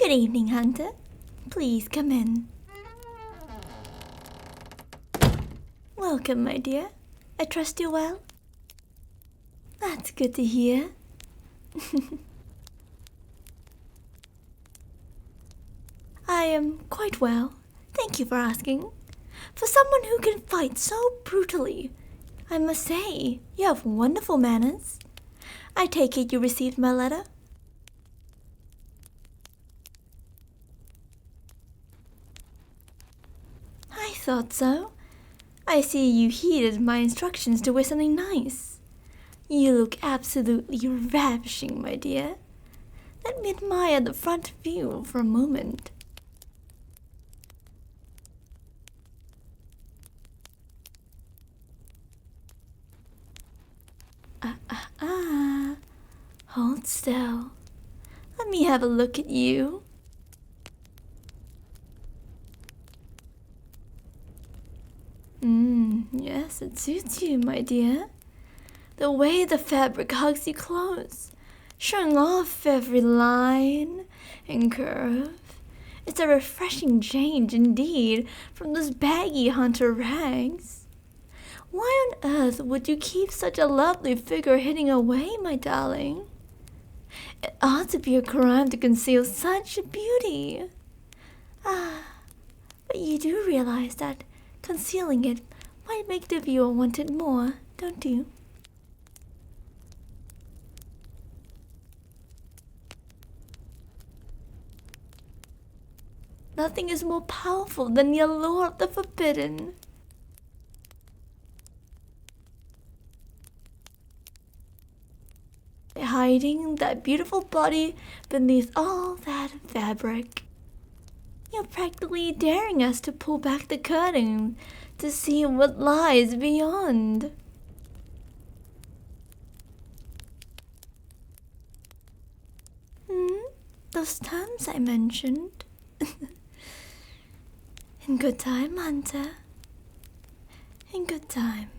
Good evening, Hunter. Please come in. Welcome, my dear. I trust you're well. That's good to hear. I am quite well. Thank you for asking. For someone who can fight so brutally, I must say, you have wonderful manners. I take it you received my letter? I thought so. I see you heeded my instructions to wear something nice. You look absolutely ravishing, my dear. Let me admire the front view for a moment. Hold still. Let me have a look at you. Yes, it suits you, my dear. The way the fabric hugs you close, showing off every line and curve. It's a refreshing change indeed from those baggy hunter rags. Why on earth would you keep such a lovely figure hidden away, my darling? It ought to be a crime to conceal such beauty. But you do realize that concealing it might make the viewer want it more, don't you? Nothing is more powerful than the allure of the forbidden. Hiding that beautiful body beneath all that fabric. You're practically daring us to pull back the curtain to see what lies beyond. Those terms I mentioned. In good time, Hunter. In good time.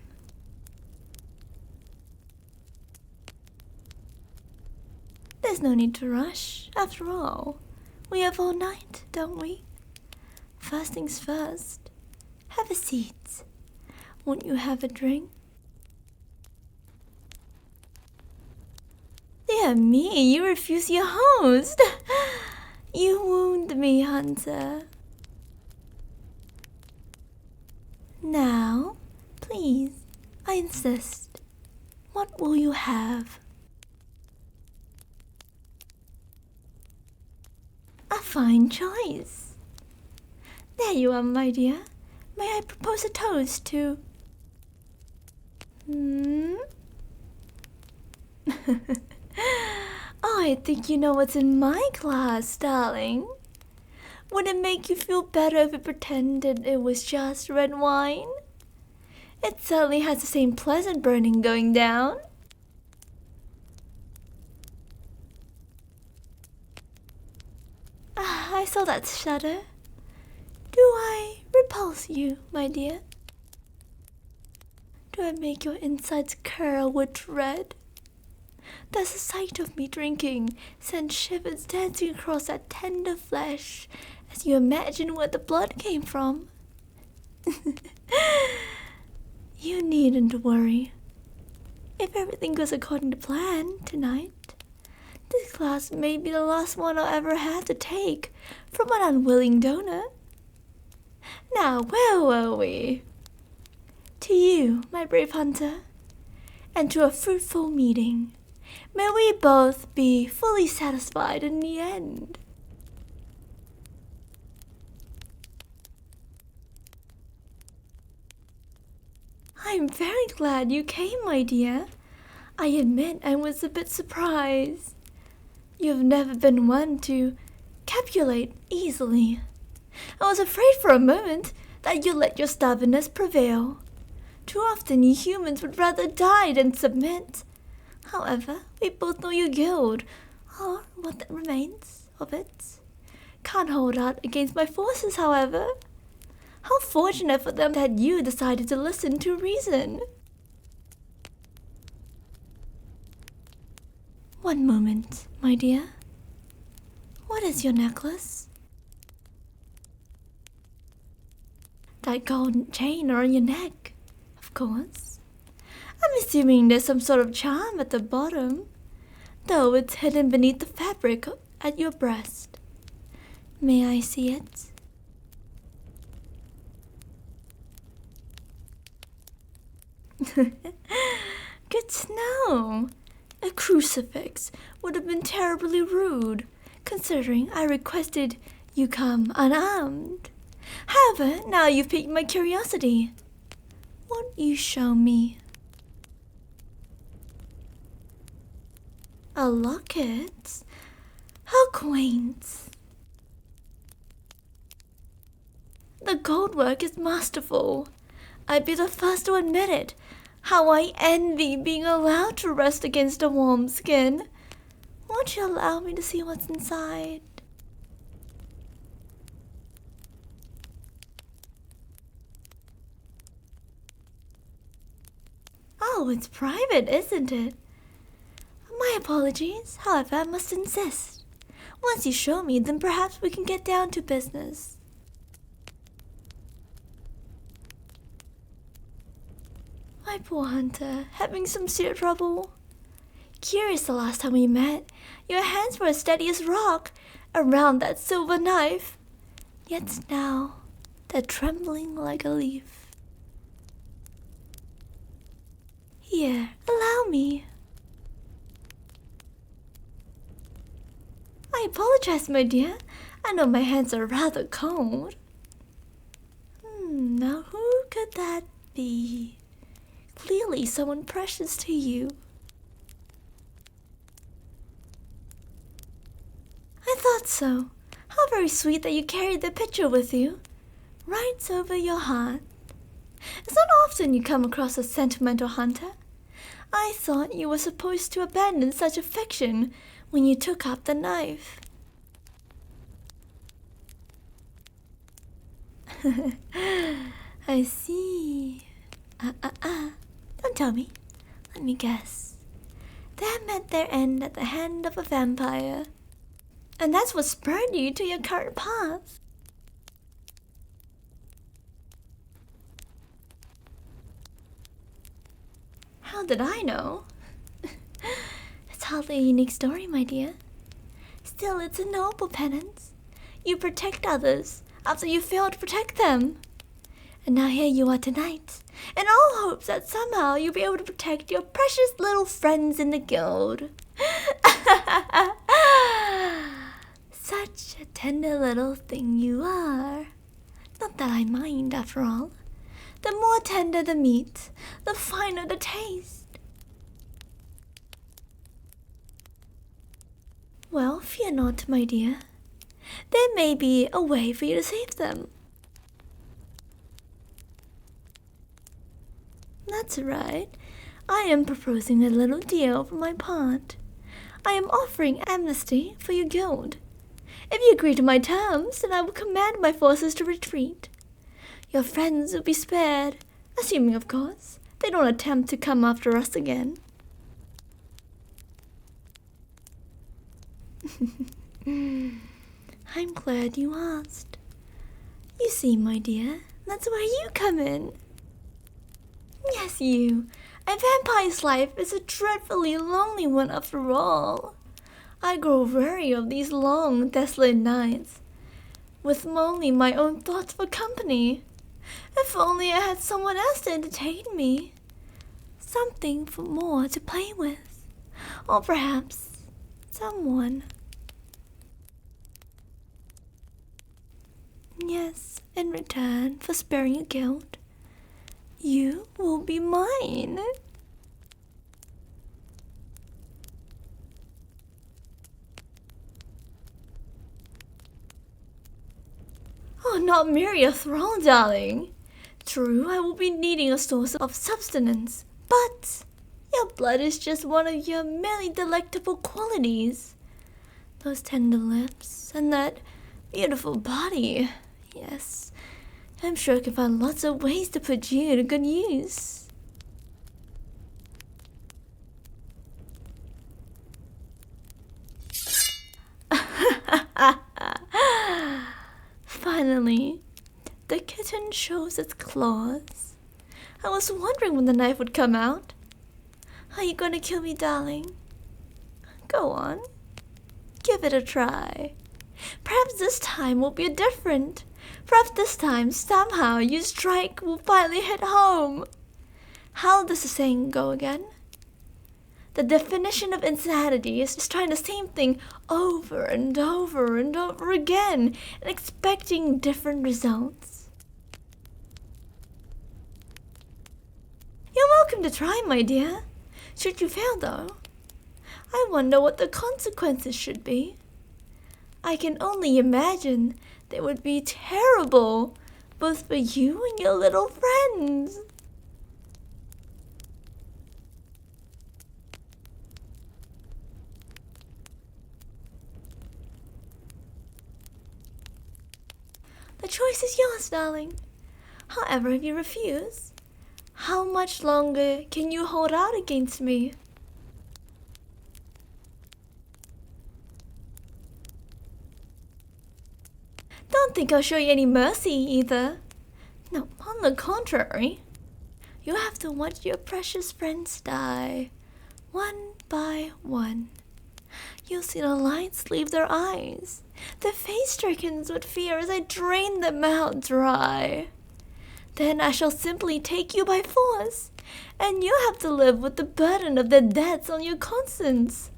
There's no need to rush. After all, we have all night, don't we? First things first. Have a seat. Won't you have a drink? Dear me, you refuse your host. You wound me, Hunter. Now, please, I insist. What will you have? A fine choice. There you are, my dear. May I propose a toast to... Oh, I think you know what's in my glass, darling. Would it make you feel better if I pretended it was just red wine? It certainly has the same pleasant burning going down. I saw that shudder. Do I repulse you, my dear? Do I make your insides curl with dread? Does the sight of me drinking send shivers dancing across that tender flesh as you imagine where the blood came from? You needn't worry. If everything goes according to plan tonight, this glass may be the last one I'll ever have to take from an unwilling donor. Now, where were we? To you, my brave hunter, and to a fruitful meeting. May we both be fully satisfied in the end. I'm very glad you came, my dear. I admit I was a bit surprised. You've never been one to capitulate easily. I was afraid for a moment that you'd let your stubbornness prevail. Too often you humans would rather die than submit. However, we both know your guild, or what that remains of it. Can't hold out against my forces, however. How fortunate for them that you decided to listen to reason. One moment, my dear. What is your necklace? That golden chain around your neck, of course. I'm assuming there's some sort of charm at the bottom, though it's hidden beneath the fabric at your breast. May I see it? Good to know. A crucifix would have been terribly rude, considering I requested you come unarmed. However, now you've piqued my curiosity. Won't you show me? A locket? How quaint. The goldwork is masterful. I'd be the first to admit it. How I envy being allowed to rest against a warm skin. Won't you allow me to see what's inside? Oh, it's private, isn't it? My apologies. However, I must insist. Once you show me, then perhaps we can get down to business. My poor hunter, having some serious trouble. Curious, the last time we met, your hands were as steady as rock around that silver knife. Yet now, they're trembling like a leaf. Here, allow me. I apologize, my dear. I know my hands are rather cold. Now who could that be? Clearly someone precious to you. I thought so. How very sweet that you carried the picture with you. Right over your heart. It's not often you come across a sentimental hunter. I thought you were supposed to abandon such affection when you took up the knife. I see. Don't tell me. Let me guess. They met their end at the hand of a vampire. And that's what spurred you to your current path. How did I know? It's hardly a unique story, my dear. Still, it's a noble penance. You protect others after you fail to protect them. And now here you are tonight, in all hopes that somehow you'll be able to protect your precious little friends in the guild. Such a tender little thing you are. Not that I mind, after all. The more tender the meat, the finer the taste. Well, fear not, my dear. There may be a way for you to save them. That's right. I am proposing a little deal for my part. I am offering amnesty for your guild. If you agree to my terms, then I will command my forces to retreat. Your friends will be spared, assuming, of course, they don't attempt to come after us again. I'm glad you asked. You see, my dear, that's where you come in. Yes, you. A vampire's life is a dreadfully lonely one after all. I grow weary of these long, desolate nights, with only my own thoughts for company. If only I had someone else to entertain me. Something for more to play with. Or perhaps someone. Yes, in return for sparing your guilt, you will be mine. Oh, not merely a thrall, darling. True, I will be needing a source of sustenance, but your blood is just one of your many delectable qualities. Those tender lips and that beautiful body. Yes, I'm sure I can find lots of ways to put you to good use. Finally, the kitten shows its claws. I was wondering when the knife would come out. Are you gonna kill me, darling? Go on. Give it a try. Perhaps this time will be different. Perhaps this time, somehow, your strike will finally hit home. How does the saying go again? The definition of insanity is just trying the same thing over and over and over again and expecting different results. You're welcome to try, my dear. Should you fail, though, I wonder what the consequences should be. I can only imagine they would be terrible, both for you and your little friends. The choice is yours, darling. However, if you refuse, how much longer can you hold out against me? Don't think I'll show you any mercy either. No, on the contrary. You have to watch your precious friends die, one by one. You'll see the lights leave their eyes, their face stricken with fear as I drain them out dry. Then I shall simply take you by force, and you have to live with the burden of their deaths on your conscience.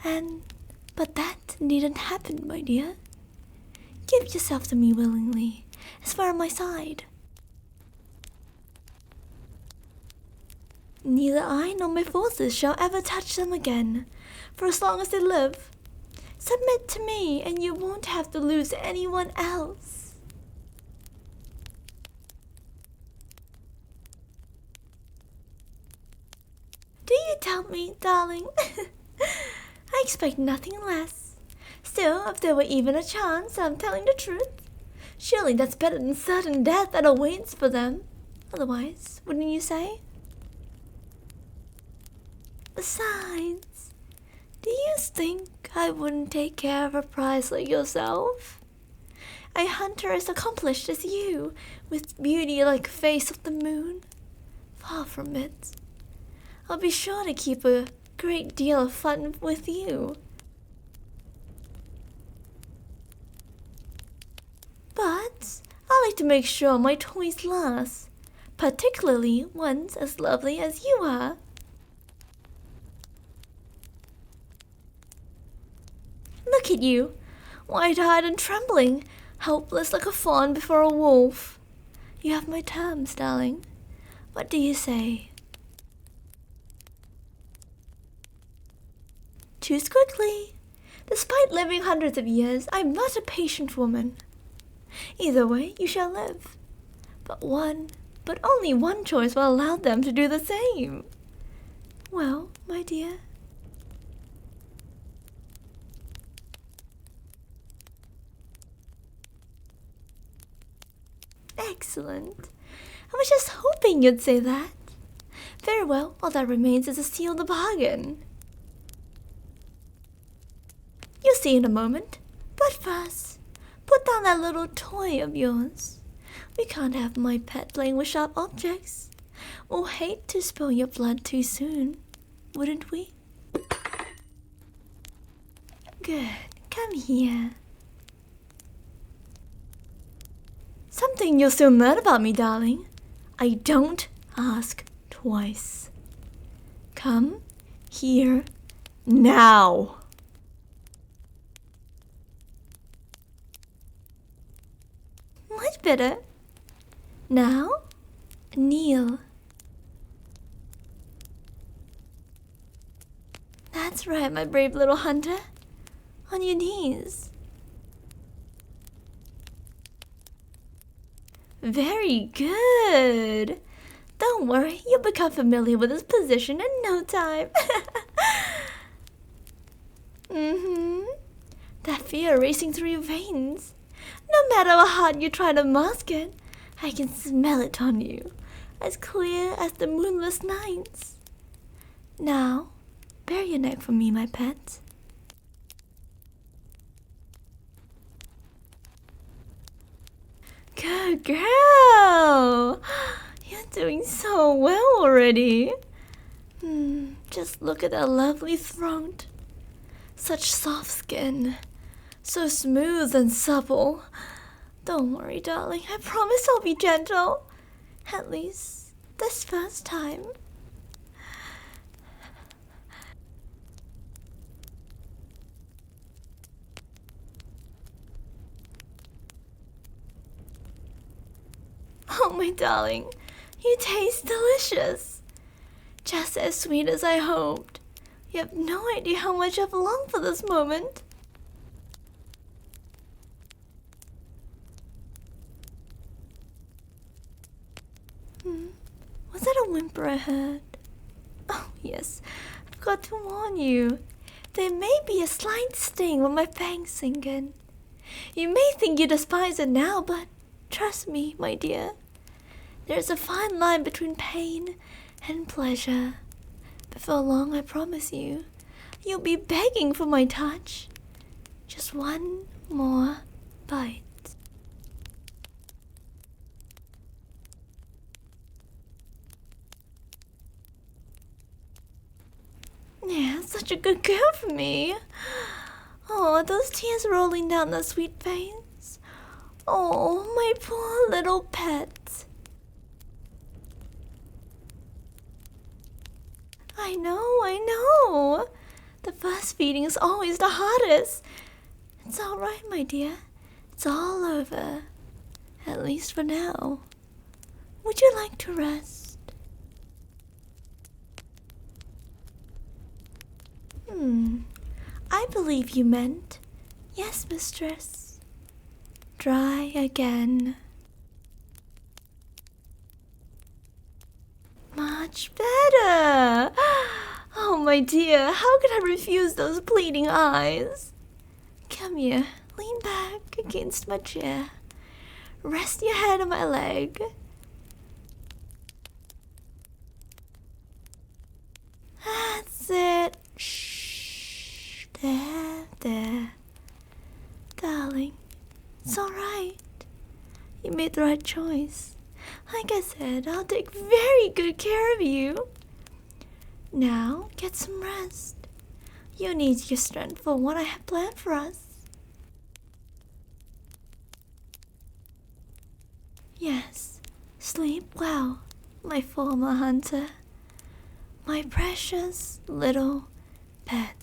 But that needn't happen, my dear. Give yourself to me willingly, as far on my side. Neither I nor my forces shall ever touch them again, for as long as they live. Submit to me, and you won't have to lose anyone else. Do you doubt me, darling? I expect nothing less. Still, if there were even a chance I'm telling the truth, surely that's better than sudden death that awaits for them. Otherwise, wouldn't you say? Besides, do you think I wouldn't take care of a prize like yourself? A hunter as accomplished as you, with beauty like face of the moon? Far from it. I'll be sure to keep a great deal of fun with you. But I like to make sure my toys last, particularly ones as lovely as you are. Look at you, wide-eyed and trembling, helpless like a fawn before a wolf. You have my terms, darling. What do you say? Choose quickly. Despite living hundreds of years, I'm not a patient woman. Either way, you shall live. But only one choice will allow them to do the same. Well, my dear. Excellent. I was just hoping you'd say that. Very well, all that remains is to seal the bargain. You'll see in a moment. But first, put down that little toy of yours. We can't have my pet playing with sharp objects. We'll hate to spill your blood too soon, wouldn't we? Good. Come here. Something you'll soon learn about me, darling. I don't ask twice. Come here now. Much better. Now, kneel. That's right, my brave little hunter. On your knees. Very good. Don't worry, you'll become familiar with this position in no time. That fear racing through your veins. No matter how hard you try to mask it, I can smell it on you, as clear as the moonless nights. Now, bare your neck for me, my pet. Good girl! You're doing so well already. Just look at that lovely throat. Such soft skin. So smooth and supple. Don't worry, darling. I promise I'll be gentle. At least this first time. Oh, my darling. You taste delicious. Just as sweet as I hoped. You have no idea how much I've longed for this moment. Was that a whimper I heard? Oh, yes. I forgot to warn you. There may be a slight sting when my fangs sink in. You may think you despise it now, but trust me, my dear. There's a fine line between pain and pleasure. Before long, I promise you, you'll be begging for my touch. Just one more bite. Yeah, such a good girl for me. Oh, those tears rolling down the sweet face. Oh, my poor little pet. I know. The first feeding is always the hardest. It's all right, my dear. It's all over. At least for now. Would you like to rest? I believe you meant, yes, mistress. Try again. Much better. Oh, my dear, how could I refuse those pleading eyes? Come here, lean back against my chair. Rest your head on my leg. That's it. Shh. There. Darling, it's alright. You made the right choice. Like I said, I'll take very good care of you. Now, get some rest. You need your strength for what I have planned for us. Yes, sleep well, my former hunter. My precious little pet.